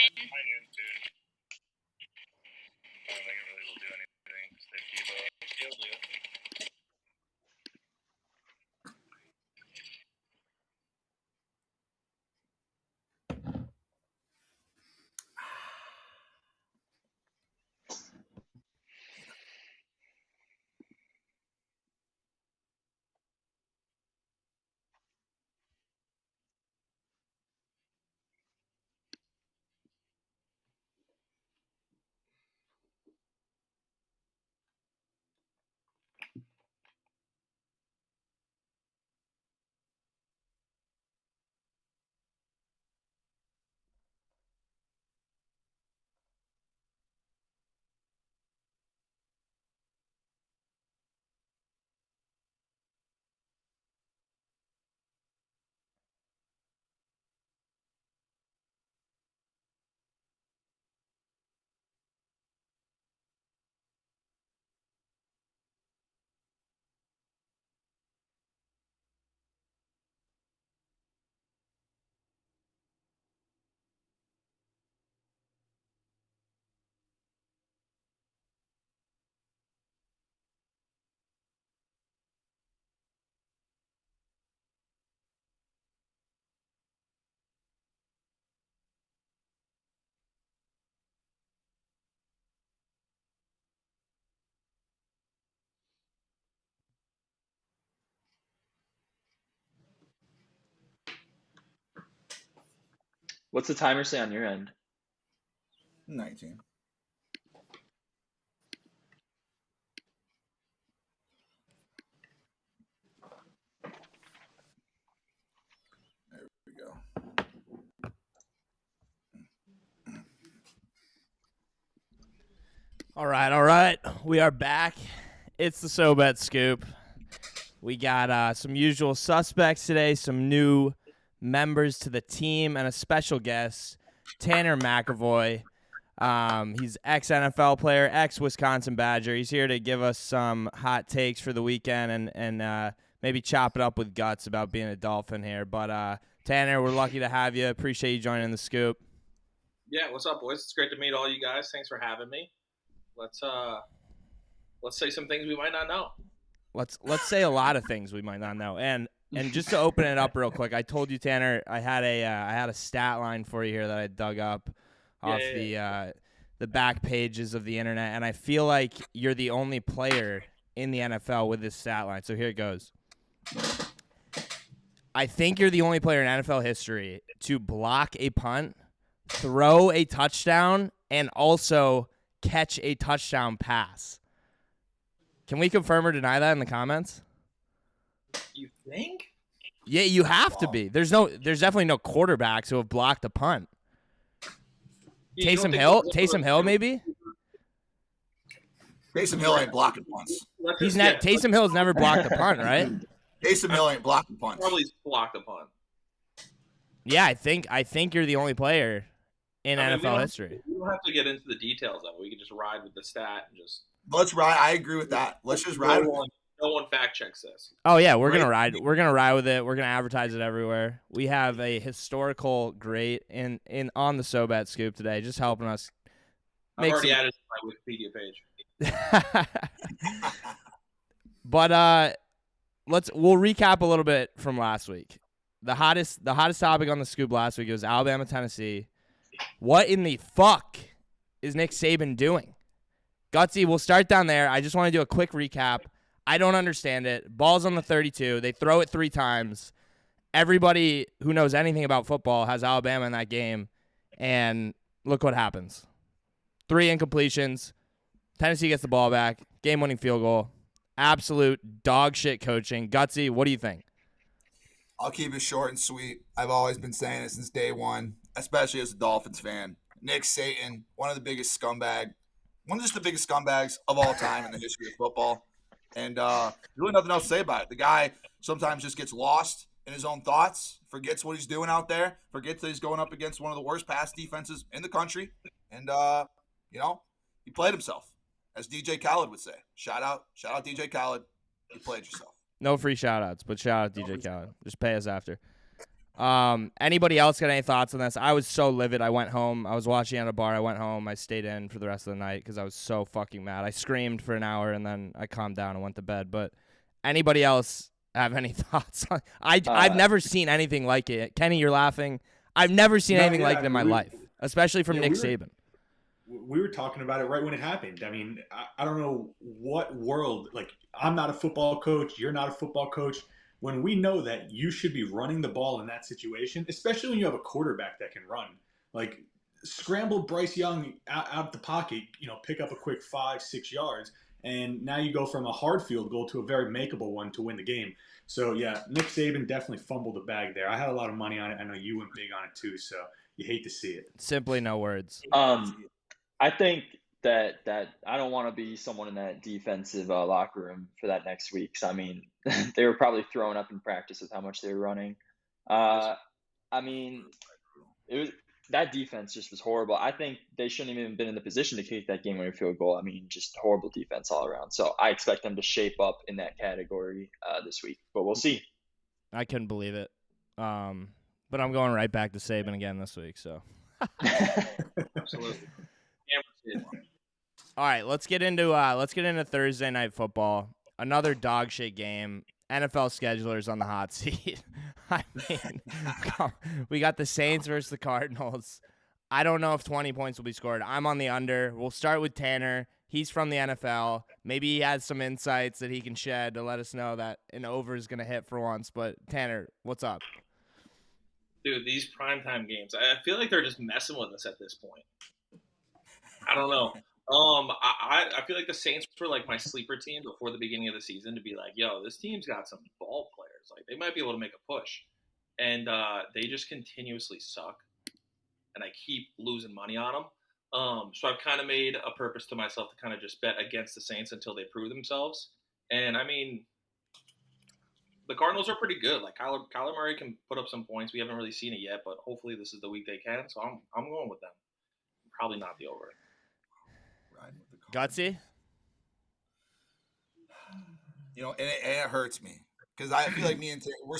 High noon soon. I don't think it really will do anything. Stay Debo. He'll do. What's the timer say on your end? 19. There we go. All right. We are back. It's the SoBet Scoop. We got some usual suspects today, some new members to the team, and a special guest, Tanner McEvoy. He's ex-NFL player, ex-Wisconsin Badger. He's here to give us some hot takes for the weekend and maybe chop it up with guts about being a Dolphin here. But, Tanner, we're lucky to have you. Appreciate you joining the Scoop. Yeah, what's up, boys? It's great to meet all you guys. Thanks for having me. Let's say some things we might not know. Let's say a lot of things we might not know. And just to open it up real quick, I told you, Tanner, I had a stat line for you here that I dug up off the back pages of the internet, and I feel like you're the only player in the NFL with this stat line. So here it goes. I think you're the only player in NFL history to block a punt, throw a touchdown, and also catch a touchdown pass. Can we confirm or deny that in the comments? You think? Yeah, you have to be. There's definitely no quarterbacks who have blocked a punt. Taysom Hill, maybe. Taysom Hill ain't blocking punts. Taysom Hill's never blocked a punt, right? Taysom Hill ain't blocking punts. Probably blocked a punt. Yeah, I think you're the only player in NFL history. We don't have to get into the details of it. We can just ride with the stat and just. Let's ride. I agree with that. Let's just ride with it. No one fact checks this. Oh yeah, we're gonna ride. We're gonna ride with it. We're gonna advertise it everywhere. We have a historical great in on the SoBet Scoop today, just helping us. I've already added to my Wikipedia page. But we'll recap a little bit from last week. The hottest topic on the Scoop last week was Alabama, Tennessee. What in the fuck is Nick Saban doing? Gutsy, we'll start down there. I just want to do a quick recap. I don't understand it. Ball's on the 32. They throw it 3 times. Everybody who knows anything about football has Alabama in that game. And look what happens. 3 incompletions. Tennessee gets the ball back. Game-winning field goal. Absolute dog shit coaching. Gutsy, what do you think? I'll keep it short and sweet. I've always been saying it since day one, especially as a Dolphins fan. Nick Saban, one of the biggest scumbags of all time in the history of football. And really nothing else to say about it. The guy sometimes just gets lost in his own thoughts, forgets what he's doing out there, forgets that he's going up against one of the worst pass defenses in the country. And, he played himself, as DJ Khaled would say. Shout out DJ Khaled. You played yourself. No free shout-outs, but shout out DJ Khaled. Just pay us after. Anybody else got any thoughts on this? I was so livid. I went home. I was watching at a bar. I went home. I stayed in for the rest of the night because I was so fucking mad. I screamed for an hour and then I calmed down and went to bed. But anybody else have any thoughts on? I've never seen anything like it. Kenny, you're laughing. I've never seen anything like it in my life, especially from Nick Saban. We were talking about it right when it happened. I mean, I don't know what world, like, I'm not a football coach, you're not a football coach. When we know that you should be running the ball in that situation, especially when you have a quarterback that can run, like, scramble Bryce Young out the pocket, pick up a quick 5-6 yards, and now you go from a hard field goal to a very makeable one to win the game. So, yeah, Nick Saban definitely fumbled the bag there. I had a lot of money on it. I know you went big on it too, so you hate to see it. Simply no words. I think that I don't want to be someone in that defensive locker room for that next week. So, I mean, they were probably throwing up in practice with how much they were running. I mean, that defense just was horrible. I think they shouldn't have even been in the position to kick that game-winning field goal. I mean, just horrible defense all around. So I expect them to shape up in that category this week, but we'll see. I couldn't believe it. But I'm going right back to Saban again this week. So. Absolutely. All right, let's get into Thursday night football. Another dog shit game. NFL schedulers on the hot seat. I mean, we got the Saints versus the Cardinals. I don't know if 20 points will be scored. I'm on the under. We'll start with Tanner. He's from the NFL. Maybe he has some insights that he can shed to let us know that an over is going to hit for once. But Tanner, what's up? Dude, these primetime games, I feel like they're just messing with us at this point. I don't know. I feel like the Saints were like my sleeper team before the beginning of the season to be like, yo, this team's got some ball players. Like, they might be able to make a push. And they just continuously suck. And I keep losing money on them. So I've kind of made a purpose to myself to kind of just bet against the Saints until they prove themselves. And, I mean, the Cardinals are pretty good. Like, Kyler Murray can put up some points. We haven't really seen it yet, but hopefully this is the week they can. So I'm going with them. Probably not the over. Gutsy? And it hurts me because I feel like me and we're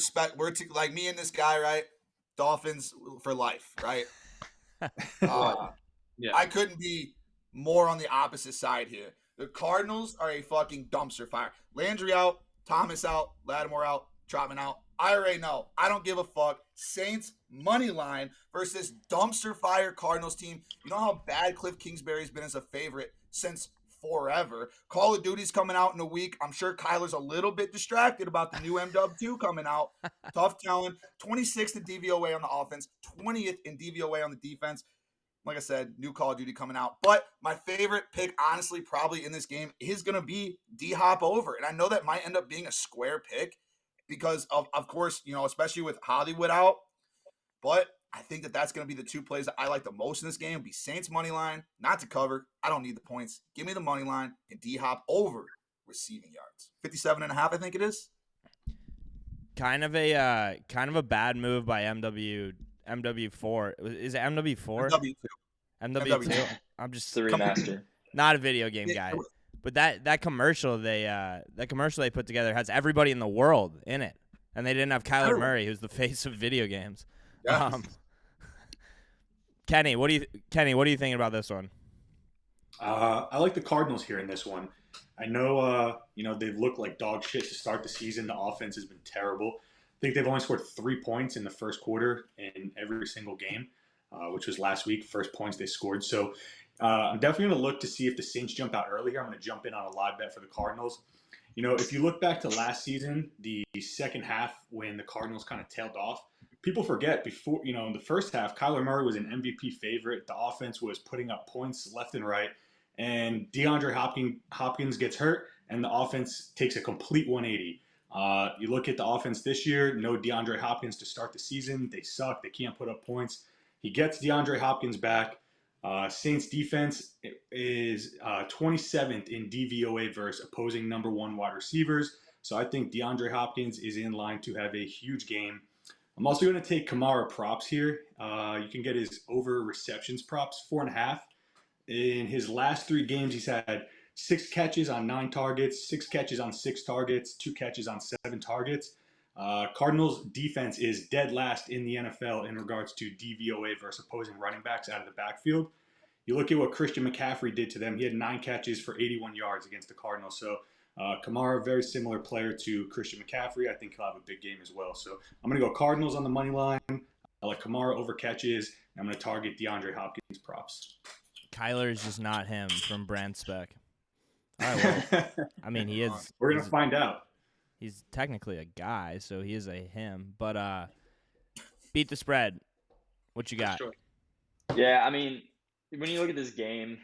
like me and this guy, right? Dolphins for life, right? Yeah. I couldn't be more on the opposite side here. The Cardinals are a fucking dumpster fire. Landry out, Thomas out, Lattimore out, Trotman out. I already know. I don't give a fuck. Saints money line versus dumpster fire Cardinals team. You know how bad Cliff Kingsbury's been as a favorite since forever. Call of Duty's coming out in a week. I'm sure Kyler's a little bit distracted about the new MW2 coming out. Tough talent. 26th in DVOA on the offense, 20th in DVOA on the defense. Like I said, new Call of Duty coming out. But my favorite pick, honestly, probably in this game is going to be D-Hop over. And I know that might end up being a square pick because of course, especially with Hollywood out. But I think that that's going to be the two plays that I like the most in this game. It'll be Saints money line, not to cover. I don't need the points. Give me the money line and D-Hop over receiving yards. 57.5, I think it is. Kind of a bad move by MW4. Is it MW4? MW2. MW2. I'm just The remaster. not a video game guy. But that commercial they put together has everybody in the world in it. And they didn't have Kyler Murray, who's the face of video games. Yes. Kenny, what do you think about this one? I like the Cardinals here in this one. I know, they've looked like dog shit to start the season. The offense has been terrible. I think they've only scored 3 points in the first quarter in every single game, which was last week, first points they scored. So I'm definitely going to look to see if the Saints jump out early here. I'm going to jump in on a live bet for the Cardinals. If you look back to last season, the second half when the Cardinals kind of tailed off, people forget before, in the first half, Kyler Murray was an MVP favorite. The offense was putting up points left and right. And DeAndre Hopkins gets hurt, and the offense takes a complete 180. You look at the offense this year, no DeAndre Hopkins to start the season. They suck. They can't put up points. He gets DeAndre Hopkins back. Saints defense is 27th in DVOA versus opposing number 1 wide receivers. So I think DeAndre Hopkins is in line to have a huge game. I'm also going to take Kamara props here. You can get his over receptions props, 4.5. In his last 3 games, he's had 6 catches on 9 targets, 6 catches on 6 targets, 2 catches on 7 targets. Cardinals defense is dead last in the NFL in regards to DVOA versus opposing running backs out of the backfield. You look at what Christian McCaffrey did to them. He had 9 catches for 81 yards against the Cardinals. So Kamara, very similar player to Christian McCaffrey. I think he'll have a big game as well. So I'm going to go Cardinals on the money line. I like Kamara over catches. And I'm going to target DeAndre Hopkins props. Kyler is just not him from Brand Spec. All right, well, I mean, he is. We're going to find out. He's technically a guy, so he is a him. But beat the spread. What you got? Sure. Yeah, I mean, when you look at this game,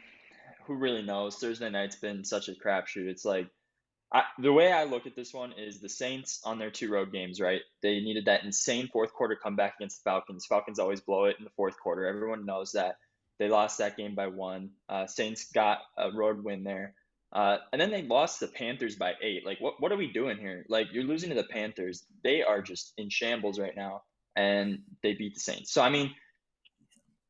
who really knows? Thursday night's been such a crapshoot. It's like the way I look at this one is the Saints on their 2 road games, right? They needed that insane fourth quarter comeback against the Falcons. Falcons always blow it in the fourth quarter. Everyone knows that. They lost that game by 1. Saints got a road win there. And then they lost the Panthers by 8. Like, what are we doing here? Like, you're losing to the Panthers. They are just in shambles right now, and they beat the Saints. So, I mean,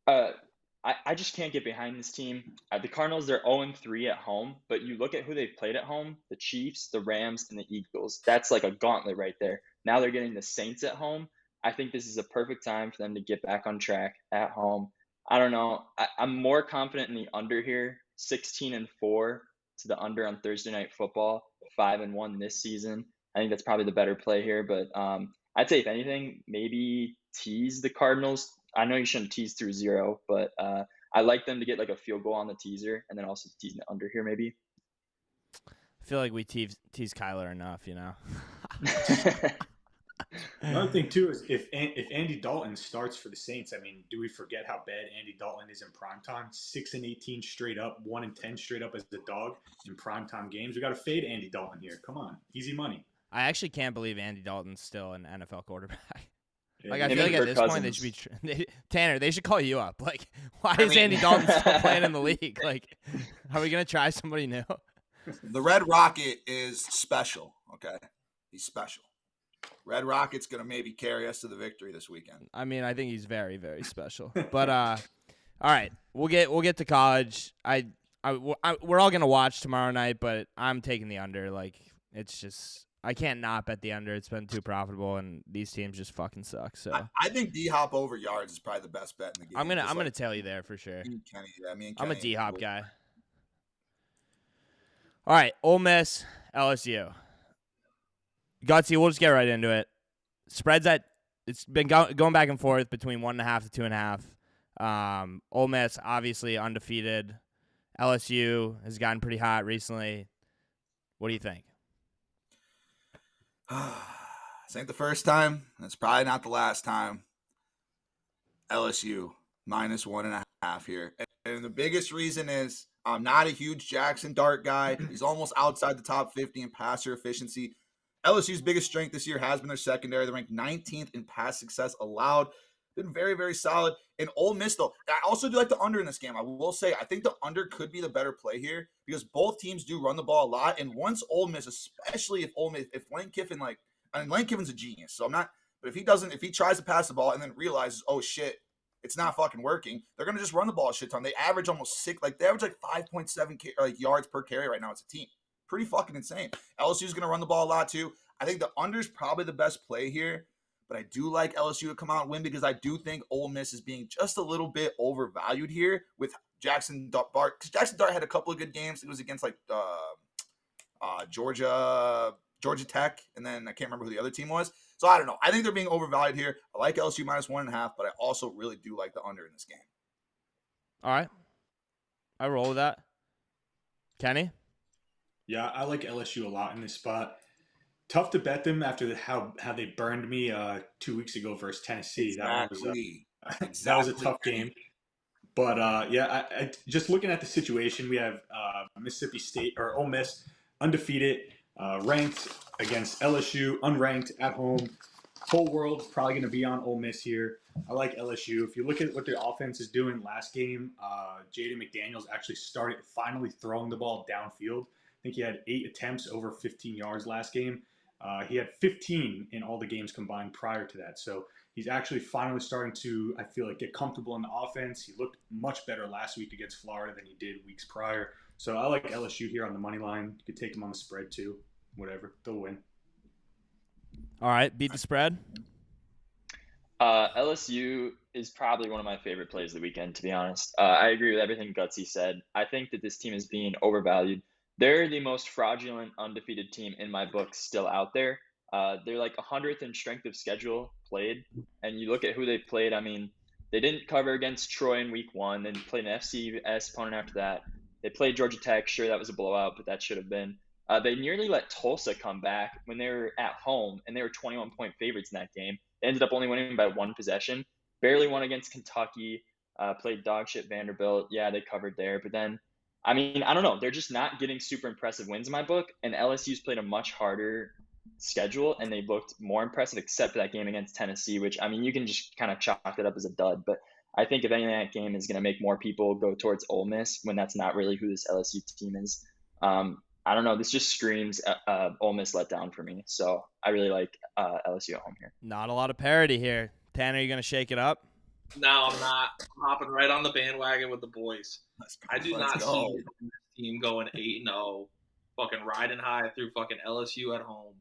I just can't get behind this team. The Cardinals, they're 0-3 at home, but you look at who they've played at home, the Chiefs, the Rams, and the Eagles. That's like a gauntlet right there. Now they're getting the Saints at home. I think this is a perfect time for them to get back on track at home. I don't know. I'm more confident in the under here, 16-4 to the under on Thursday Night Football, 5-1 this season. I think that's probably the better play here, but I'd say if anything, maybe tease the Cardinals. I know you shouldn't tease through 0, but I like them to get like a field goal on the teaser and then also teasing the under here maybe. I feel like we tease Kyler enough, you know. Another thing too is if Andy Dalton starts for the Saints, I mean, do we forget how bad Andy Dalton is in primetime? 6-18 straight up, 1-10 straight up as the dog in primetime games. We got to fade Andy Dalton here. Come on, easy money. I actually can't believe Andy Dalton's still an NFL quarterback. Like, Yeah, I feel like at this point they should be Tanner. They should call you up. Like, why is Andy Dalton still playing in the league? Like, are we gonna try somebody new? The Red Rocket is special. Okay, he's special. Red Rocket's gonna maybe carry us to the victory this weekend. I mean, I think he's very, very special. But all right, we'll get to college. We're all gonna watch tomorrow night, but I'm taking the under. Like, it's just I can't not bet the under. It's been too profitable, and these teams just fucking suck. So I think D-Hop over yards is probably the best bet in the game. I'm gonna tell you there for sure. I'm a D-Hop guy. All right, Ole Miss, LSU. Gutsy, we'll just get right into it. Spreads it's been going back and forth between 1.5 to 2.5. Ole Miss obviously undefeated. LSU has gotten pretty hot recently. What do you think? This ain't the first time. It's probably not the last time. LSU -1.5 here. And the biggest reason is I'm not a huge Jackson Dart guy. He's almost outside the top 50 in passer efficiency. LSU's biggest strength this year has been their secondary. They're ranked 19th in pass success allowed. Been very, very solid. And Ole Miss, though, I also do like the under in this game. I will say, I think the under could be the better play here because both teams do run the ball a lot. And once Ole Miss, especially if Lane Kiffin, Lane Kiffin's a genius. So I'm not, but if he tries to pass the ball and then realizes, oh shit, it's not fucking working, they're going to just run the ball a shit ton. They average almost 5.7 yards per carry right now as a team. Pretty fucking insane. LSU's going to run the ball a lot too. I think the under is probably the best play here. But I do like LSU to come out and win because I do think Ole Miss is being just a little bit overvalued here with Jackson Dart. Because Jackson Dart had a couple of good games. It was against Georgia Tech, and then I can't remember who the other team was. So I don't know. I think they're being overvalued here. I like LSU -1.5, but I also really do like the under in this game. All right, I roll with that. Kenny? Yeah, I like LSU a lot in this spot. Tough to bet them after how they burned me 2 weeks ago versus Tennessee. Exactly. That was a tough game. But I just looking at the situation, we have Mississippi State or Ole Miss undefeated, ranked against LSU, unranked at home. Whole world's probably going to be on Ole Miss here. I like LSU. If you look at what their offense is doing last game, Jaden McDaniels actually started finally throwing the ball downfield. I think he had 8 attempts over 15 yards last game. He had 15 in all the games combined prior to that. So he's actually finally starting to, I feel like, get comfortable in the offense. He looked much better last week against Florida than he did weeks prior. So I like LSU here on the money line. You could take him on the spread too. Whatever. They'll win. All right, beat the spread. LSU is probably one of my favorite plays of the weekend, to be honest. I agree with everything Gutsy said. I think that this team is being overvalued. They're the most fraudulent, undefeated team in my book still out there. They're like 100th in strength of schedule played. And you look at who they played. I mean, they didn't cover against Troy in week 1. They played an FCS opponent after that. They played Georgia Tech. Sure, that was a blowout, but that should have been. They nearly let Tulsa come back when they were at home, and they were 21-point favorites in that game. They ended up only winning by 1 possession. Barely won against Kentucky. Played dog shit Vanderbilt. Yeah, they covered there. But then, I mean, I don't know. They're just not getting super impressive wins in my book. And LSU's played a much harder schedule, and they looked more impressive, except for that game against Tennessee, which, I mean, you can just kind of chalk it up as a dud. But I think if anything, that game is going to make more people go towards Ole Miss when that's not really who this LSU team is. I don't know. This just screams Ole Miss letdown for me. So I really like LSU at home here. Not a lot of parity here. Tanner, you going to shake it up? No, I'm not. I'm hopping right on the bandwagon with the boys. I do not see this team going 8-0, fucking riding high through fucking LSU at home.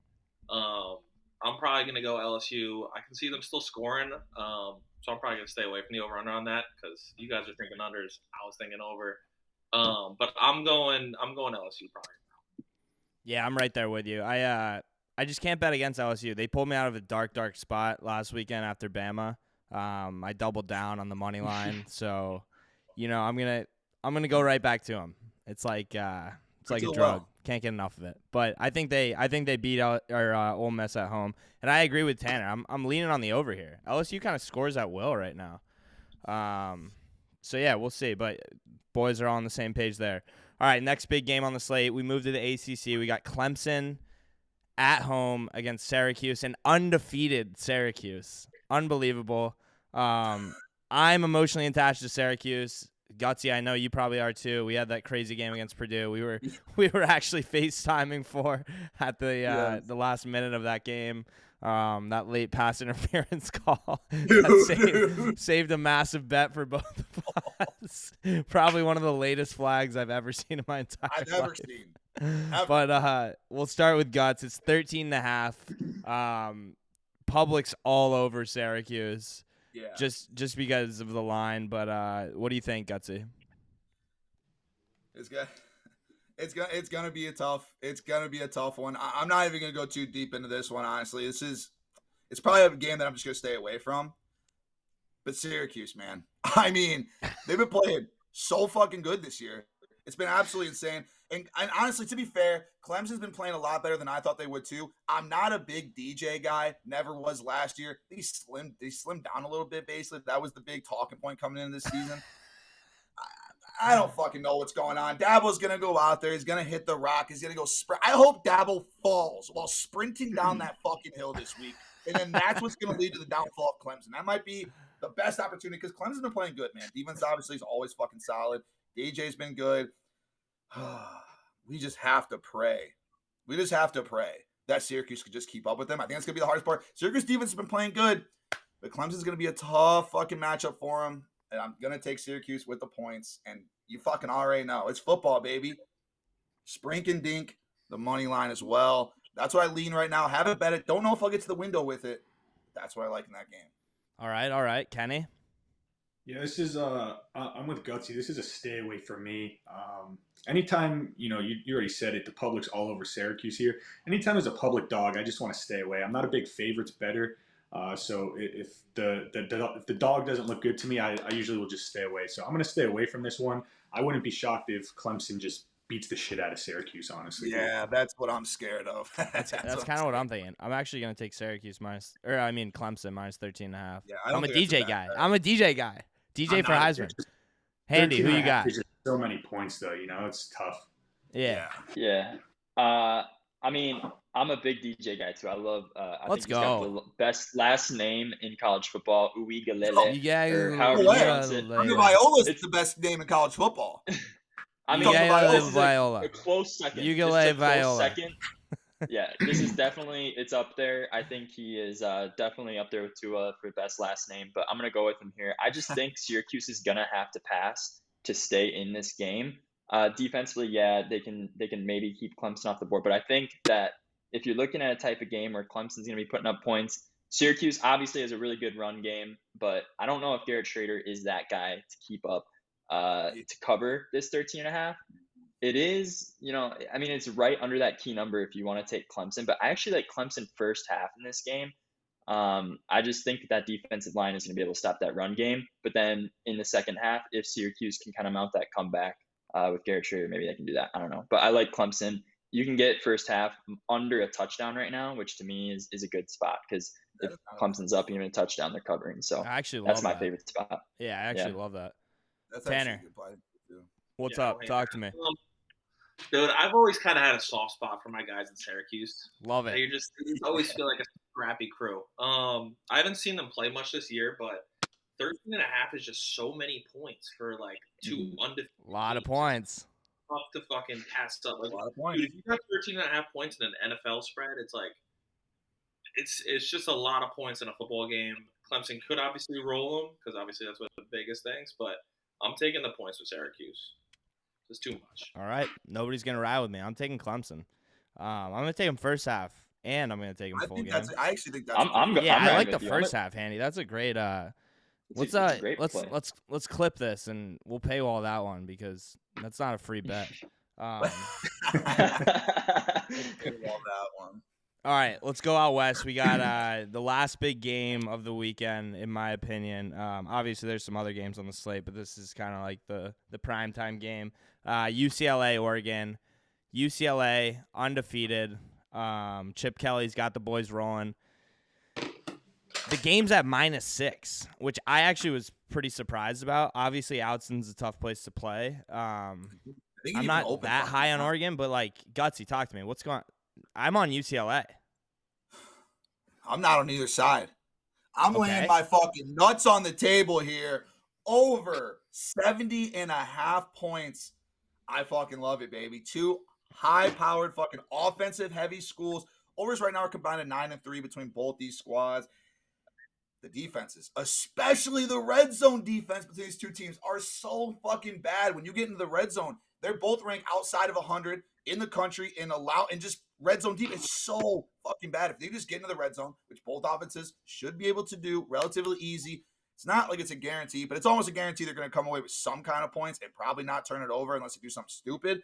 I'm probably going to go LSU. I can see them still scoring, so I'm probably going to stay away from the over-under on that because you guys are thinking unders. I was thinking over. But I'm going LSU probably. Yeah, I'm right there with you. I just can't bet against LSU. They pulled me out of a dark spot last weekend after Bama. I doubled down on the money line, so I'm gonna go right back to them. It's like a drug. Well. Can't get enough of it. But I think they beat out Ole Miss at home, and I agree with Tanner. I'm leaning on the over here. LSU kind of scores at will right now. So yeah, we'll see. But boys are all on the same page there. All right, next big game on the slate. We move to the ACC. We got Clemson at home against Syracuse, an undefeated Syracuse. Unbelievable. I'm emotionally attached to Syracuse. Gutsy, I know you probably are too. We had that crazy game against Purdue. We were actually FaceTiming for at the last minute of that game. That late pass interference call that saved a massive bet for both of us. Probably one of the latest flags I've ever seen in my entire life. I've ever seen. But we'll start with Guts. It's 13.5. Public's all over Syracuse. Yeah. Just because of the line. But what do you think, Gutsy? It's gonna be a tough one. I'm not even gonna go too deep into this one, honestly. It's probably a game that I'm just gonna stay away from. But Syracuse, man, I mean, they've been playing so fucking good this year. It's been absolutely insane. And honestly, to be fair, Clemson's been playing a lot better than I thought they would too. I'm not a big DJ guy. Never was last year. They slimmed down a little bit, basically. That was the big talking point coming into this season. I don't fucking know what's going on. Dabo's going to go out there. He's going to hit the rock. He's going to go sprint. I hope Dabo falls while sprinting down that fucking hill this week. And then that's what's going to lead to the downfall of Clemson. That might be the best opportunity because Clemson's been playing good, man. Defense obviously is always fucking solid. DJ's been good. We just have to pray. That Syracuse could just keep up with them. I think that's going to be the hardest part. Syracuse defense has been playing good, but Clemson's going to be a tough fucking matchup for them. And I'm going to take Syracuse with the points. And you fucking already know. It's football, baby. Sprink and dink, the money line as well. That's what I lean right now. Haven't bet it. Don't know if I'll get to the window with it. That's what I like in that game. All right. Kenny? Yeah, this is I'm with Gutsy. This is a stay away for me. Anytime, you already said it, the public's all over Syracuse here. Anytime there's a public dog, I just want to stay away. I'm not a big favorites better. So if the dog doesn't look good to me, I usually will just stay away. So I'm going to stay away from this one. I wouldn't be shocked if Clemson just beats the shit out of Syracuse, honestly. Yeah, that's what I'm scared of. That's kind of what I'm thinking. I'm actually going to take Syracuse Clemson minus 13.5. Yeah, I'm a DJ guy. DJ for Heisman. Handy, who you got? There's just so many points, though. It's tough. Yeah. I mean, I'm a big DJ guy too. I love. Let's think he's got the best last name in college football, Uigalele. Or however you pronounce it. Viola's the best name in college football. I mean, Viola. A close second. Uigalele Viola. Second. Yeah, this is definitely it's up there. I think he is definitely up there with Tua for best last name. But I'm gonna go with him here. I just think Syracuse is gonna have to pass to stay in this game. Defensively, yeah, they can maybe keep Clemson off the board, but I think that if you're looking at a type of game where Clemson's going to be putting up points, Syracuse obviously has a really good run game, but I don't know if Garrett Schrader is that guy to keep up to cover this 13.5. It is, I mean, it's right under that key number if you want to take Clemson, but I actually like Clemson first half in this game. I just think that defensive line is going to be able to stop that run game. But then in the second half, if Syracuse can kind of mount that comeback with Garrett Schrader, maybe they can do that. I don't know. But I like Clemson. You can get first half under a touchdown right now, which to me is a good spot because if Clemson's up, even a touchdown, they're covering. So I actually that's love my that. favorite spot. Yeah, I actually love that. That's Tanner. actually a good play, too. What's up? Talk to me. Dude, I've always kind of had a soft spot for my guys in Syracuse. Love it. They just always feel like a scrappy crew. I haven't seen them play much this year, but 13.5 is just so many points for like two undefeated. A lot of teams. points. Tough to fucking pass up. Like, A lot of points. dude, if you have 13.5 points in an NFL spread, it's like it's just a lot of points in a football game. Clemson could obviously roll them because obviously that's one of the biggest things, but I'm taking the points with Syracuse. It's too much. All right. Nobody's going to ride with me. I'm taking Clemson. I'm going to take him first half, and I'm going to take him full game. I actually think that's. I like the first half, Handy. That's a great. It's a great play. Let's clip this, and we'll pay all that one because that's not a free bet. All that one. All right, let's go out west. We got the last big game of the weekend, in my opinion. Obviously, there's some other games on the slate, but this is kind of like the primetime game. UCLA, Oregon. UCLA, undefeated. Chip Kelly's got the boys rolling. The game's at -6, which I actually was pretty surprised about. Obviously, Outston's a tough place to play. I'm not that high on Oregon, but, like, Gutsy, talk to me. What's going on? I'm on UCLA. I'm not on either side. I'm laying my fucking nuts on the table here. Over 70.5 points. I fucking love it, baby. Two high-powered fucking offensive-heavy schools. Overs right now are combined at 9-3 between both these squads. The defenses, especially the red zone defense between these two teams, are so fucking bad. When you get into the red zone, they're both ranked outside of 100 in the country and just red zone defense is so fucking bad. If they just get into the red zone, which both offenses should be able to do relatively easy, it's not like it's a guarantee, but it's almost a guarantee they're going to come away with some kind of points and probably not turn it over unless they do something stupid.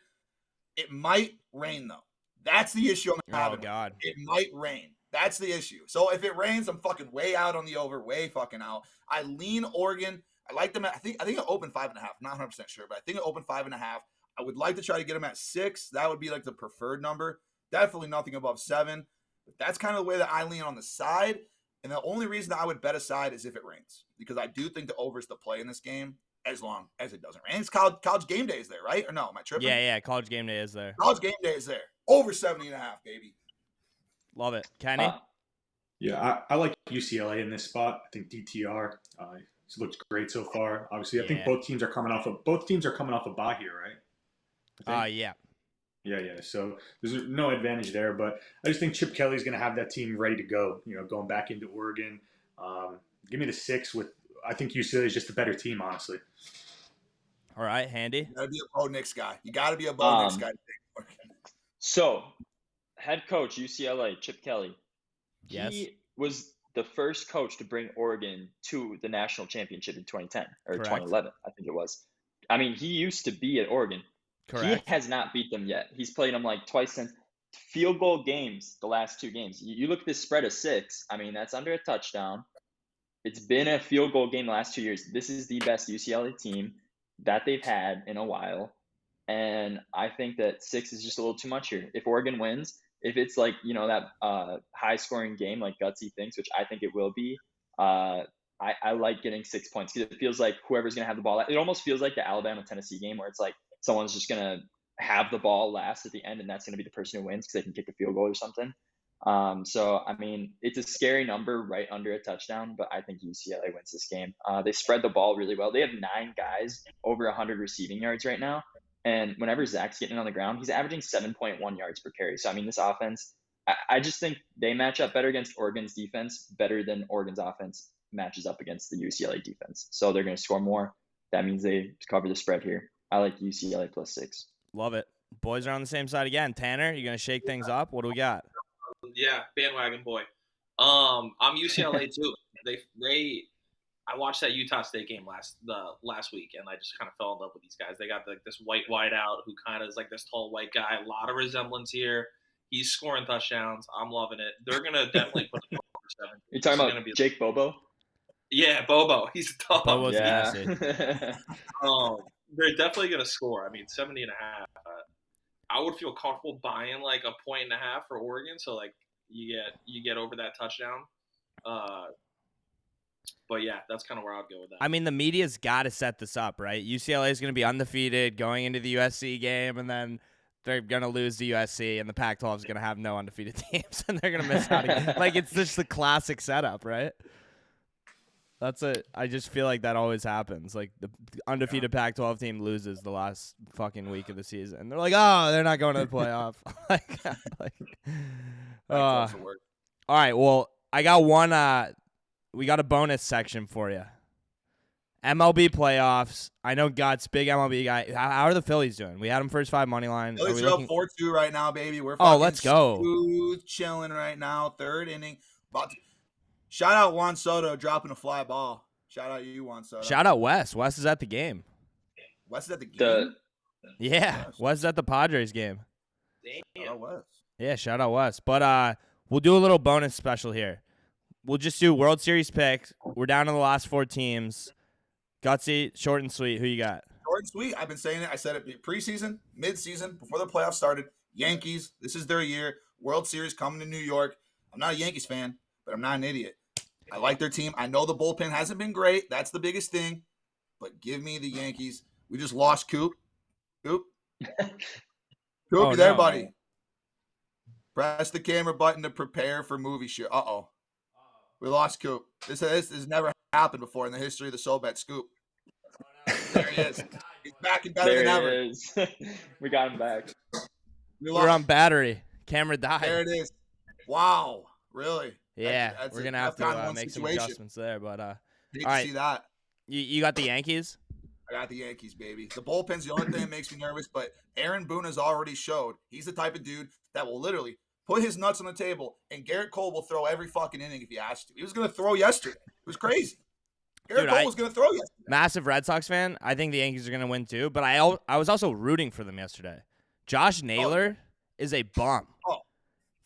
It might rain, though. That's the issue I'm having. Oh, God. It might rain. That's the issue. So if it rains, I'm fucking way out on the over, way fucking out. I lean Oregon. I like them. I think it opened 5.5. Not 100% sure, but I think it opened 5.5. I would like to try to get them at 6. That would be like the preferred number. Definitely nothing above 7. But that's kind of the way that I lean on the side. And the only reason that I would bet a side is if it rains, because I do think the over is the play in this game as long as it doesn't rain. It's college game day is there, right? Or no? Am I tripping? Yeah. College game day is there. College game day is there. Over 70.5, baby. Love it. Kenny? Yeah, I like UCLA in this spot. I think DTR it's looked great so far. Obviously, I think both teams are coming off a bye here, right? Yeah. Yeah. So there's no advantage there, but I just think Chip Kelly's going to have that team ready to go. Going back into Oregon. Give me the 6 with. I think UCLA is just a better team, honestly. All right, Handy. You got to be a Bo Nix guy. You got to be a Bo Nix guy. So, head coach UCLA, Chip Kelly. Yes. He was the first coach to bring Oregon to the national championship in 2010 or Correct. 2011, I think it was. I mean, he used to be at Oregon. Correct. He has not beat them yet. He's played them like twice since field goal games, the last 2 games. You look at this spread of 6. I mean, that's under a touchdown. It's been a field goal game the last 2 years. This is the best UCLA team that they've had in a while. And I think that 6 is just a little too much here. If Oregon wins, if it's like, that high-scoring game like Gutsy thinks, which I think it will be, I like getting 6 points because it feels like whoever's going to have the ball. It almost feels like the Alabama-Tennessee game where it's like someone's just going to have the ball last at the end, and that's going to be the person who wins because they can kick a field goal or something. So, I mean, it's a scary number right under a touchdown, but I think UCLA wins this game. They spread the ball really well. They have 9 guys over 100 receiving yards right now. And whenever Zach's getting on the ground, he's averaging 7.1 yards per carry. So, I mean, this offense, I just think they match up better against Oregon's defense, better than Oregon's offense matches up against the UCLA defense. So they're going to score more. That means they cover the spread here. I like UCLA plus 6. Love it. Boys are on the same side again. Tanner, you going to shake things up? What do we got? Yeah, bandwagon boy. I'm UCLA too. I watched that Utah State game last week, and I just kind of fell in love with these guys. They got this white wideout who kind of is like this tall white guy. A lot of resemblance here. He's scoring touchdowns. I'm loving it. They're gonna definitely put up over 7. You're talking This is about gonna be Jake Bobo? yeah, Bobo. He's a dog. Bobo's Yeah. nasty. They're definitely gonna score. I mean, 70.5. I would feel comfortable buying like a 1.5 for Oregon. So like you get over that touchdown. But yeah, that's kind of where I'd go with that. I mean, the media's got to set this up, right? UCLA is going to be undefeated going into the USC game, and then they're going to lose to USC, and the Pac-12 is going to have no undefeated teams, and they're going to miss out again. Like, it's just the classic setup, right? That's it. I just feel like that always happens. Like, the undefeated Pac-12 team loses the last fucking week of the season. They're like, oh, they're not going to the playoff. All right, well, I got one we got a bonus section for you. MLB playoffs. I know Guts, big MLB guy. How are the Phillies doing? We had them first 5 money line. Phillies are up 4-2 right now, baby. We're let's go. Smooth chilling right now. 3rd inning. Shout out Juan Soto dropping a fly ball. Shout out you, Juan Soto. Shout out Wes. Wes is at the game. Wes is at the game? Yeah, Wes is at the Padres game. Damn. Shout out Wes. Yeah, shout out Wes. But we'll do a little bonus special here. We'll just do World Series picks. We're down to the last 4 teams. Gutsy, short and sweet. Who you got? Short and sweet. I've been saying it. I said it preseason, midseason, before the playoffs started. Yankees, this is their year. World Series coming to New York. I'm not a Yankees fan, but I'm not an idiot. I like their team. I know the bullpen hasn't been great. That's the biggest thing. But give me the Yankees. We just lost Coop. Coop, you there, buddy? Press the camera button to prepare for movie shoot. Uh-oh. We lost Coop. This has never happened before in the history of the SoBet Scoop. There he is. He's back and better than ever. There he is. We got him back. We're on battery. Camera died. There it is. Wow. Really? Yeah, we're going to have to make some adjustments there. But all right. See that. You got the Yankees? I got the Yankees, baby. The bullpen's the only thing that makes me nervous, but Aaron Boone has already showed he's the type of dude that will literally put his nuts on the table, and Garrett Cole will throw every fucking inning if he has to. He was going to throw yesterday. It was crazy. Garrett Cole was going to throw yesterday. Massive Red Sox fan. I think the Yankees are going to win too, but I was also rooting for them yesterday. Josh Naylor is a bum.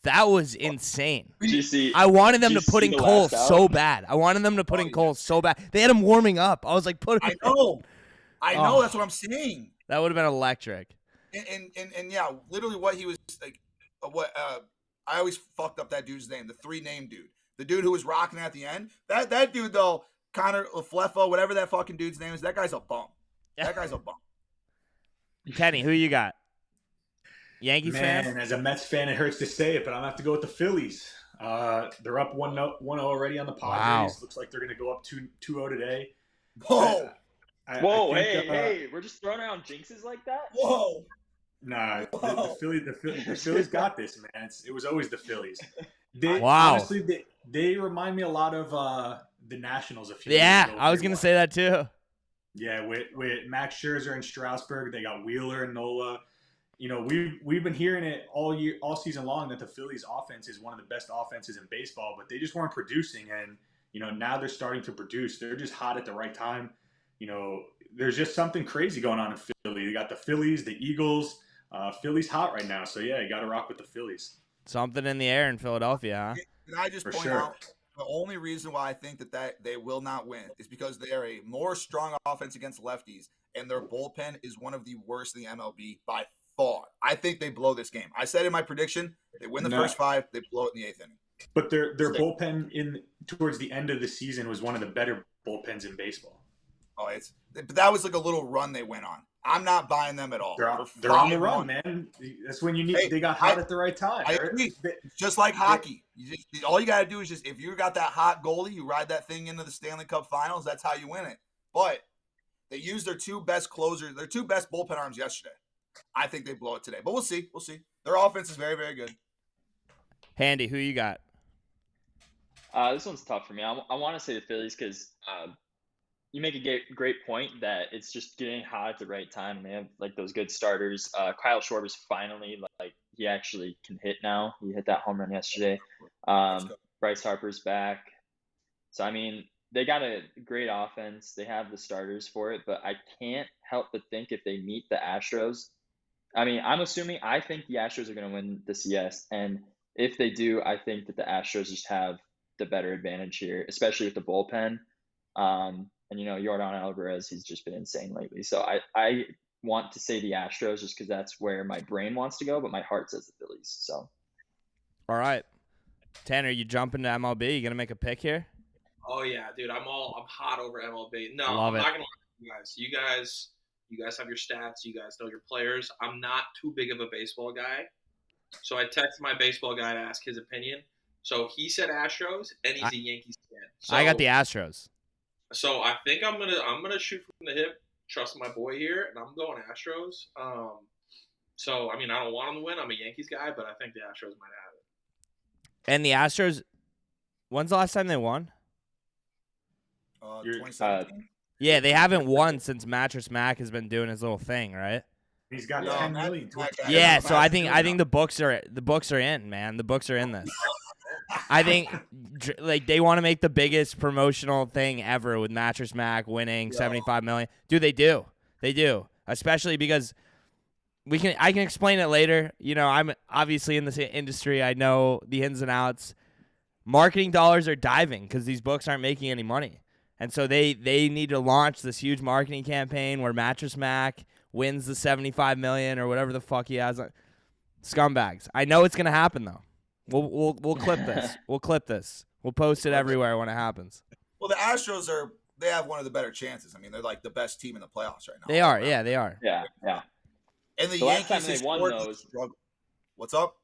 That was insane. I wanted them to put in Cole so bad. They had him warming up. I was like, I know. That's what I'm saying. That would have been electric. And yeah, literally what he was like. I always fucked up that dude's name, the 3-name dude, the dude who was rocking at the end. That dude though, Connor Leflefo, whatever that fucking dude's name is, that guy's a bum. That guy's a bum. Kenny, who you got? Yankees fan? Man, as a Mets fan, it hurts to say it, but I'm gonna have to go with the Phillies. They're up 1-0 already on the Padres. Wow. Looks like they're gonna go up 2-0 today. Whoa. I think, hey, we're just throwing around jinxes like that? Whoa. Nah, the Phillies got this, man. It was always the Phillies. Honestly, they remind me a lot of the Nationals a few years ago. I was going to say that too. Yeah, with Max Scherzer and Strasburg, they got Wheeler and Nola. You know, we've been hearing it all season long that the Phillies offense is one of the best offenses in baseball, but they just weren't producing. And, you know, now they're starting to produce. They're just hot at the right time. You know, there's just something crazy going on in Philly. You got the Phillies, the Eagles. Philly's hot right now, so yeah, you got to rock with the Phillies. Something in the air in Philadelphia, huh? Can I just point out the only reason why I think that they will not win is because they are a more strong offense against lefties, and their bullpen is one of the worst in the MLB by far. I think they blow this game. I said in my prediction, they win the first 5, they blow it in the 8th inning. But their bullpen towards the end of the season was one of the better bullpens in baseball. But that was like a little run they went on. I'm not buying them at all. They're on the run, man. That's when you need. They got hot at the right time. I agree. It's just like hockey. All you got to do is just, if you got that hot goalie, you ride that thing into the Stanley Cup Finals. That's how you win it. But they used their 2 best closers, their 2 best bullpen arms yesterday. I think they blow it today, but we'll see. We'll see. Their offense is very, very good. Handy, who you got? This one's tough for me. I want to say the Phillies because you make a great point that it's just getting hot at the right time, and they have like those good starters. Kyle Schwarber's finally like he actually can hit now. He hit that home run yesterday. Let's go. Bryce Harper's back. So, I mean, they got a great offense. They have the starters for it, but I can't help but think if they meet the Astros, I mean, I think the Astros are going to win the CS. And if they do, I think that the Astros just have the better advantage here, especially with the bullpen. And, Yordan Alvarez, he's just been insane lately. So I want to say the Astros just because that's where my brain wants to go, but my heart says the Phillies. So. All right. Tanner, you jumping to MLB? You going to make a pick here? Oh yeah, dude, I'm hot over MLB. No, Love I'm it. not gonna lie to you guys. You guys have your stats. You guys know your players. I'm not too big of a baseball guy, so I texted my baseball guy to ask his opinion. So he said Astros, and he's a Yankees fan. So, I got the Astros. So I think I'm gonna shoot from the hip. Trust my boy here, and I'm going Astros. So I mean, I don't want them to win. I'm a Yankees guy, but I think the Astros might have it. And the Astros, when's the last time they won? 2017. Yeah, they haven't won since Mattress Mac has been doing his little thing, right? He's got No, 10 Matt- million. Matt- Yeah, Matt- so I think the books are in, man. The books are in this. I think like they want to make the biggest promotional thing ever with Mattress Mac winning $75 million. Dude, they do. They do. Especially because I can explain it later. I'm obviously in this industry. I know the ins and outs. Marketing dollars are diving because these books aren't making any money. And so they need to launch this huge marketing campaign where Mattress Mac wins the $75 million or whatever the fuck he has. Scumbags. I know it's gonna happen though. We'll clip this. We'll clip this. We'll post it everywhere when it happens. Well, the Astros they have one of the better chances. I mean, they're like the best team in the playoffs right now. They are. Yeah, they are. Yeah. And the last time Yankees they won those. struggle. What's up?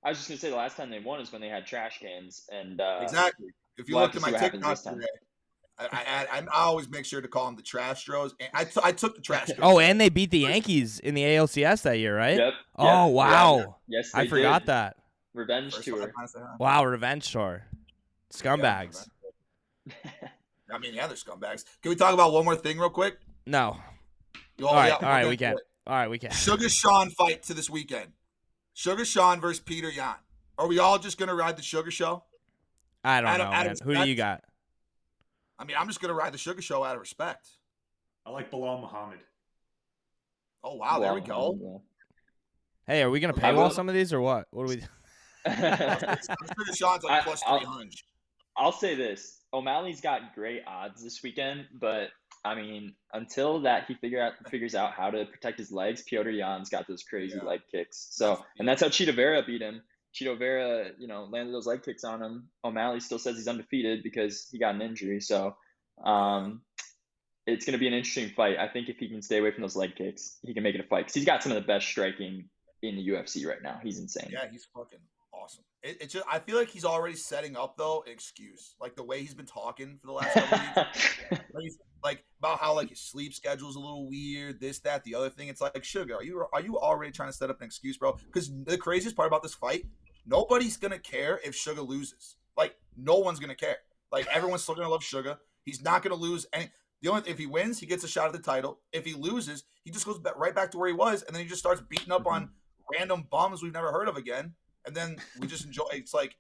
I was just going to say the last time they won is when they had trash cans. And Exactly. If you we'll looked have at to my see what happens TikTok this time. today, I always make sure to call them the Trash Stros. And I took the Trash Stros. Oh, and they beat the Yankees in the ALCS that year, right? Yep. Oh, wow. Yes, I they forgot did. that. Revenge First tour. time I said that. Wow, revenge tour. Scumbags. I mean, yeah, they're scumbags. Can we talk about one more thing real quick? No. Oh, All right, yeah, all right, we'll we get can. to it. All right, we can. Sugar Sean fight to this weekend. Sugar Sean versus Peter Yan. Are we all just going to ride the Sugar Show? I don't know, out man. of Who do you respect? got? I mean, I'm just going to ride the Sugar Show out of respect. I like Bilal Muhammad. Oh, wow. There we go. Hey, are we gonna I will- paywall some of these or what? What do we? Sugar Sean's like plus I'll- 300. I'll say this: O'Malley's got great odds this weekend, but I mean, until that he figures out how to protect his legs, Piotr Jan's got those crazy leg kicks. So, and that's how Cheeto Vera beat him. Cheeto Vera, landed those leg kicks on him. O'Malley still says he's undefeated because he got an injury. So, it's going to be an interesting fight. I think if he can stay away from those leg kicks, he can make it a fight because he's got some of the best striking in the UFC right now. He's insane. Yeah, he's fucking awesome. It's just, I feel like he's already setting up though an excuse, like the way he's been talking for the last couple weeks. He's, like about how like his sleep schedule's a little weird, this, that, the other thing. It's like, Sugar, are you already trying to set up an excuse, bro? Because the craziest part about this fight, nobody's gonna care if Sugar loses. Like no one's gonna care. Like everyone's still gonna love Sugar. He's not gonna lose any. If he wins, he gets a shot at the title. If he loses, he just goes right back to where he was, and then he just starts beating up on random bums we've never heard of again. And then we just enjoy. It's like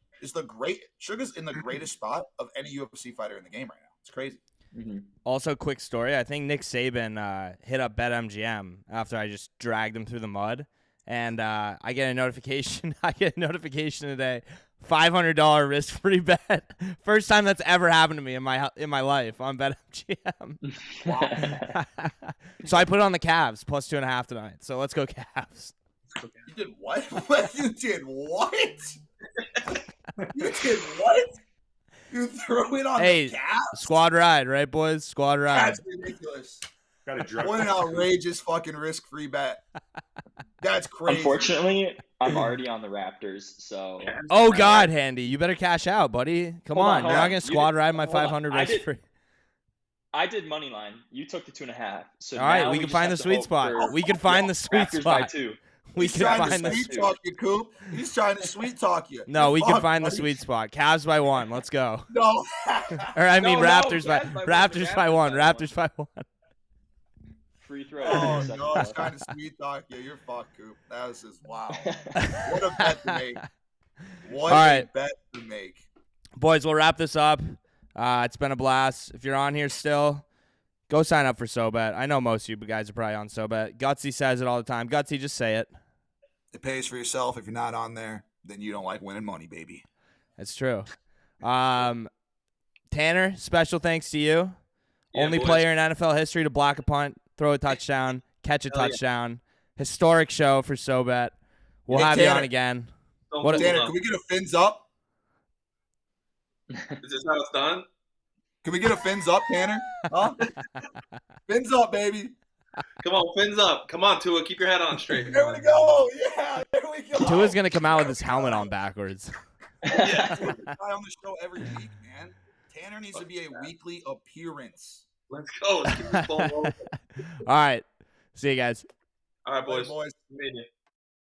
Sugar's in the greatest spot of any UFC fighter in the game right now. It's crazy. Mm-hmm. Also, quick story. I think Nick Saban hit up BetMGM after I just dragged him through the mud, and I get a notification. I get a notification today. $500 risk-free bet. First time that's ever happened to me in my life on BetMGM. So I put it on the Cavs plus 2.5 tonight. So let's go Cavs. You did what? You did what? You did what? You threw it on the Cavs? Squad ride, right, boys? Squad ride. That's ridiculous. Got a drug. What an outrageous fucking risk-free bet. That's crazy. Unfortunately, I'm already on the Raptors, so. Oh God, Handy, you better cash out, buddy. Come Hold on, on, you're not gonna squad ride my hold on. 500 I risk did- free. I did money line. You took the 2.5. So All right, now we can just find have the to sweet hope spot. for We can find the sweet Raptors by spot. 2. We He's can trying find to the. sweet talk you, Coop. He's trying to sweet talk you. No, we can Fuck, find the buddy. sweet spot. Cavs by 1. Let's go. No. Or I mean No, Raptors by Cavs by 1. Raptors by 1. Raptors by 1. Free throw. Oh, interception no, it's left. kind of sweet talk. Yeah, you're fucked, Coop. That was just wow. What a bet to make. What All a right. bet to make. Boys, we'll wrap this up. It's been a blast. If you're on here still, go sign up for SoBet. I know most of you guys are probably on SoBet. Gutsy says it all the time. Gutsy, just say it. It pays for yourself. If you're not on there, then you don't like winning money, baby. That's true. Tanner, special thanks to you. Yeah, Only boys. player in NFL history to block a punt, throw a touchdown, catch a Hell yeah. touchdown. Historic show for SoBet. We'll Hey, have you Tanner. on again. Don't What- fool Tanner, them. can we get a fins up? Is this how it's done? Can we get a fins up, Tanner? Huh? Fins up, baby. Come on, fins up. Come on, Tua. Keep your head on straight. There we go. Yeah, there we go. Tua's going to come out with his helmet on backwards. Yeah. Guy on the show every week, man. Tanner needs to be a weekly appearance. Let's go. Let's keep this ball rolling. All right. See you guys. All right, Later, boys. boys. Made it.